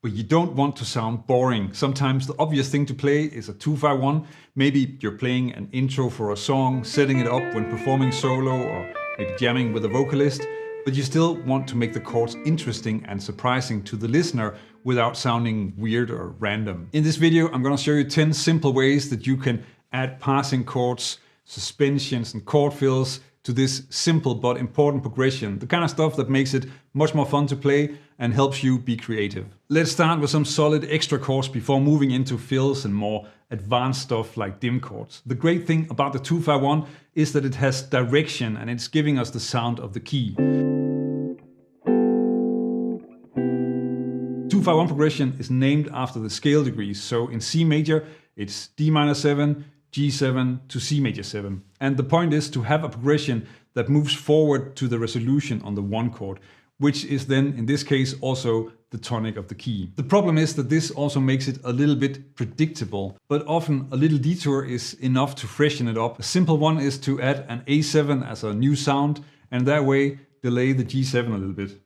but you don't want to sound boring. Sometimes the obvious thing to play is a 2-5-1. Maybe you're playing an intro for a song, setting it up when performing solo, or maybe jamming with a vocalist, but you still want to make the chords interesting and surprising to the listener without sounding weird or random. In this video, I'm going to show you 10 simple ways that you can add passing chords, suspensions and chord fills to this simple but important progression. The kind of stuff that makes it much more fun to play and helps you be creative. Let's start with some solid extra chords before moving into fills and more advanced stuff like dim chords. The great thing about the 2-5-1 is that it has direction and it's giving us the sound of the key. 2-5-1 progression is named after the scale degrees. So in C major, it's D minor 7, G7 to C major 7. And the point is to have a progression that moves forward to the resolution on the 1 chord, which is then, in this case, also the tonic of the key. The problem is that this also makes it a little bit predictable, but often a little detour is enough to freshen it up. A simple one is to add an A7 as a new sound, and that way delay the G7 a little bit.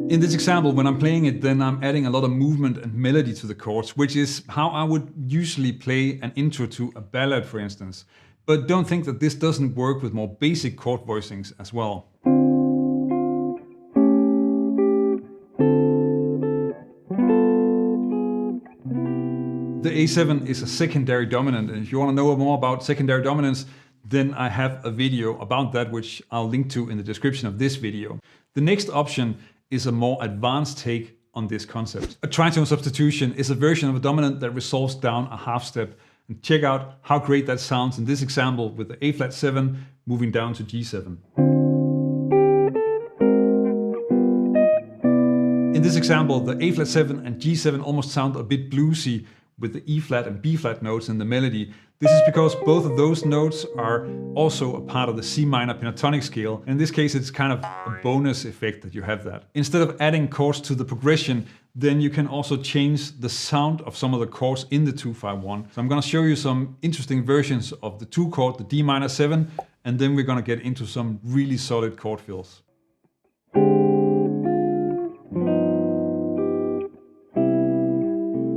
In this example, when I'm playing it, then I'm adding a lot of movement and melody to the chords, which is how I would usually play an intro to a ballad, for instance. But don't think that this doesn't work with more basic chord voicings as well. The A7 is a secondary dominant, and if you want to know more about secondary dominance, then I have a video about that, which I'll link to in the description of this video. The next option is a more advanced take on this concept. A tritone substitution is a version of a dominant that resolves down a half step. And check out how great that sounds in this example with the A flat 7 moving down to G7. In this example, the A flat 7 and G7 almost sound a bit bluesy with the E flat and B flat notes in the melody. This is because both of those notes are also a part of the C minor pentatonic scale. In this case, it's kind of a bonus effect that you have that. Instead of adding chords to the progression, then you can also change the sound of some of the chords in the 2-5-1. So I'm going to show you some interesting versions of the 2 chord, the D minor 7, and then we're going to get into some really solid chord fills.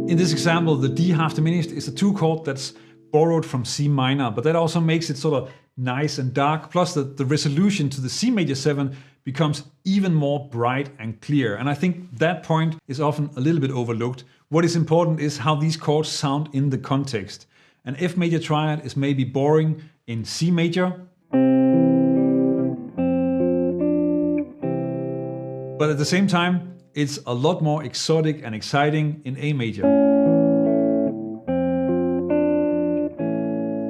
In this example, the D half diminished is a 2 chord that's borrowed from C minor, but that also makes it sort of nice and dark, plus the resolution to the C major 7 becomes even more bright and clear. And I think that point is often a little bit overlooked. What is important is how these chords sound in the context. An F major triad is maybe boring in C major, but at the same time, it's a lot more exotic and exciting in A major.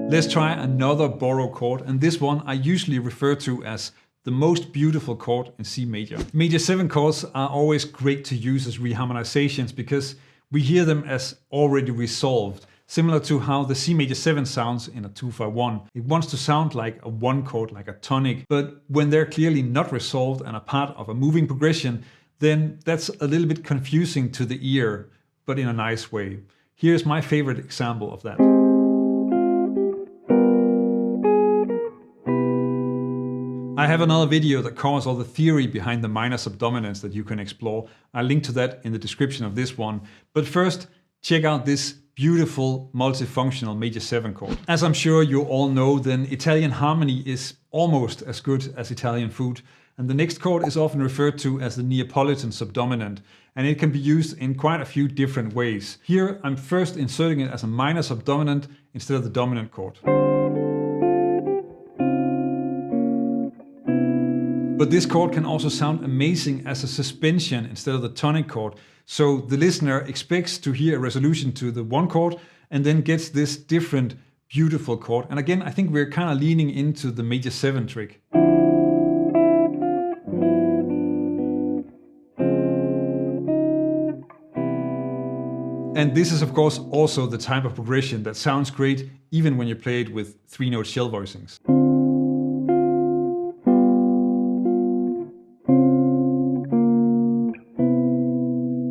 Let's try another borrow chord, and this one I usually refer to as the most beautiful chord in C major. Major 7 chords are always great to use as reharmonizations because we hear them as already resolved, similar to how the C major 7 sounds in a 2-5-1. It wants to sound like a 1 chord, like a tonic, but when they're clearly not resolved and a part of a moving progression, then that's a little bit confusing to the ear, but in a nice way. Here's my favorite example of that. I have another video that covers all the theory behind the minor subdominants that you can explore. I'll link to that in the description of this one. But first, check out this beautiful multifunctional major 7 chord. As I'm sure you all know, then Italian harmony is almost as good as Italian food. And the next chord is often referred to as the Neapolitan subdominant, and it can be used in quite a few different ways. Here, I'm first inserting it as a minor subdominant instead of the dominant chord. But this chord can also sound amazing as a suspension instead of the tonic chord. So the listener expects to hear a resolution to the 1 chord and then gets this different, beautiful chord. And again, I think we're kind of leaning into the major 7 trick. And this is of course also the type of progression that sounds great even when you play it with 3-note shell voicings.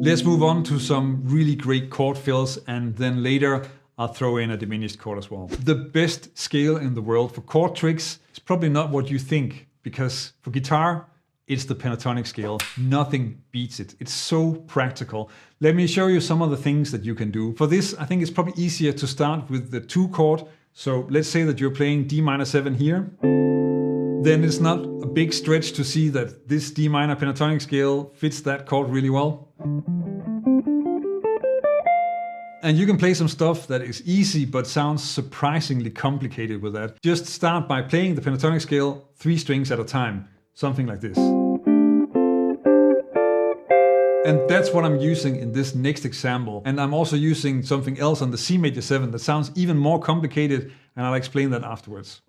Let's move on to some really great chord fills, and then later I'll throw in a diminished chord as well. The best scale in the world for chord tricks probably not what you think, because for guitar, it's the pentatonic scale. Nothing beats it. It's so practical. Let me show you some of the things that you can do. For this, I think it's probably easier to start with the 2 chord. So let's say that you're playing D minor 7 here. Then it's not a big stretch to see that this D minor pentatonic scale fits that chord really well. And you can play some stuff that is easy but sounds surprisingly complicated with that. Just start by playing the pentatonic scale 3 strings at a time. Something like this. And that's what I'm using in this next example. And I'm also using something else on the C major 7 that sounds even more complicated, and I'll explain that afterwards.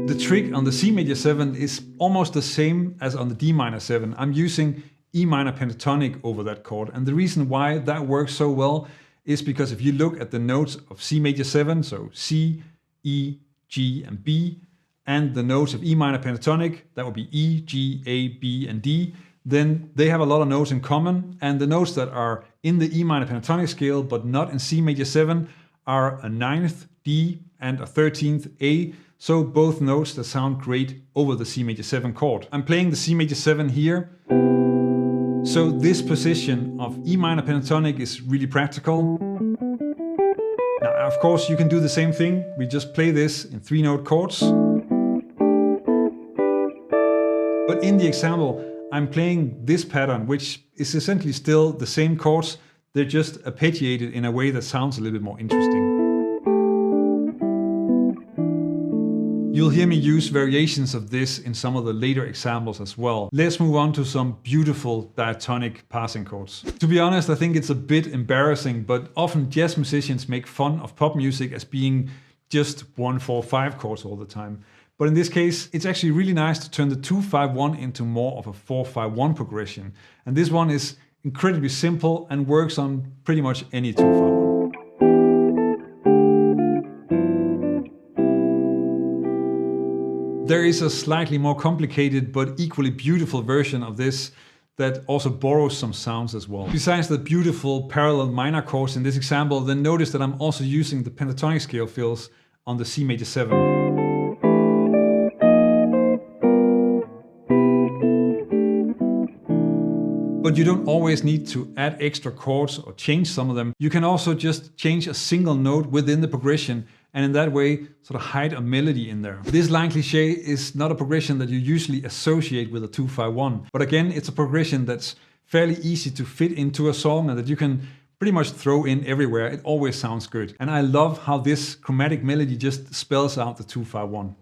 The trick on the C major 7 is almost the same as on the D minor 7. I'm using E minor pentatonic over that chord. And the reason why that works so well is because if you look at the notes of C major 7, so C, E, G, and B, and the notes of E minor pentatonic, that would be E, G, A, B, and D, then they have a lot of notes in common. And the notes that are in the E minor pentatonic scale, but not in C major 7, are a 9th D and a 13th A. So both notes that sound great over the C major 7 chord. I'm playing the C major 7 here. So this position of E minor pentatonic is really practical. Now, of course, you can do the same thing. We just play this in 3-note chords. But in the example, I'm playing this pattern, which is essentially still the same chords. They're just arpeggiated in a way that sounds a little bit more interesting. You'll hear me use variations of this in some of the later examples as well. Let's move on to some beautiful diatonic passing chords. To be honest, I think it's a bit embarrassing, but often jazz musicians make fun of pop music as being just 1-4-5 chords all the time. But in this case, it's actually really nice to turn the 2-5-1 into more of a 4-5-1 progression. And this one is incredibly simple and works on pretty much any 2-5-1. There is a slightly more complicated but equally beautiful version of this that also borrows some sounds as well. Besides the beautiful parallel minor chords in this example, then notice that I'm also using the pentatonic scale fills on the C major 7. But you don't always need to add extra chords or change some of them. You can also just change a single note within the progression, and in that way sort of hide a melody in there. This line cliché is not a progression that you usually associate with a 2-5-1, but again, it's a progression that's fairly easy to fit into a song and that you can pretty much throw in everywhere. It always sounds good. And I love how this chromatic melody just spells out the 2-5-1.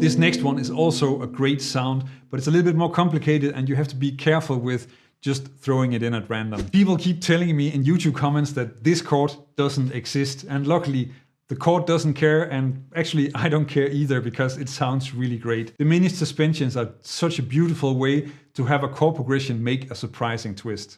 This next one is also a great sound, but it's a little bit more complicated and you have to be careful with just throwing it in at random. People keep telling me in YouTube comments that this chord doesn't exist, and luckily the chord doesn't care, and actually I don't care either because it sounds really great. Diminished suspensions are such a beautiful way to have a chord progression make a surprising twist.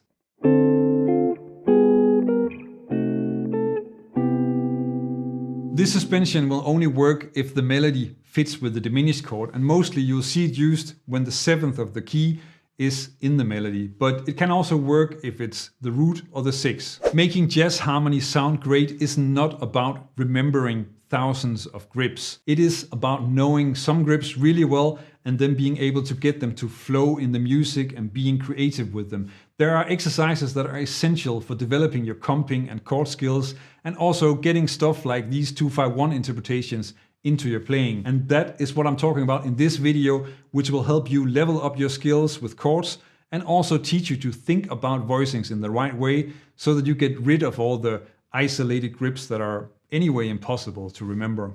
This suspension will only work if the melody fits with the diminished chord, and mostly you'll see it used when the 7th of the key is in the melody, but it can also work if it's the root or the 6th. Making jazz harmonies sound great is not about remembering thousands of grips. It is about knowing some grips really well and then being able to get them to flow in the music and being creative with them. There are exercises that are essential for developing your comping and chord skills, and also getting stuff like these 2-5-1 interpretations into your playing. And that is what I'm talking about in this video, which will help you level up your skills with chords and also teach you to think about voicings in the right way so that you get rid of all the isolated grips that are anyway impossible to remember.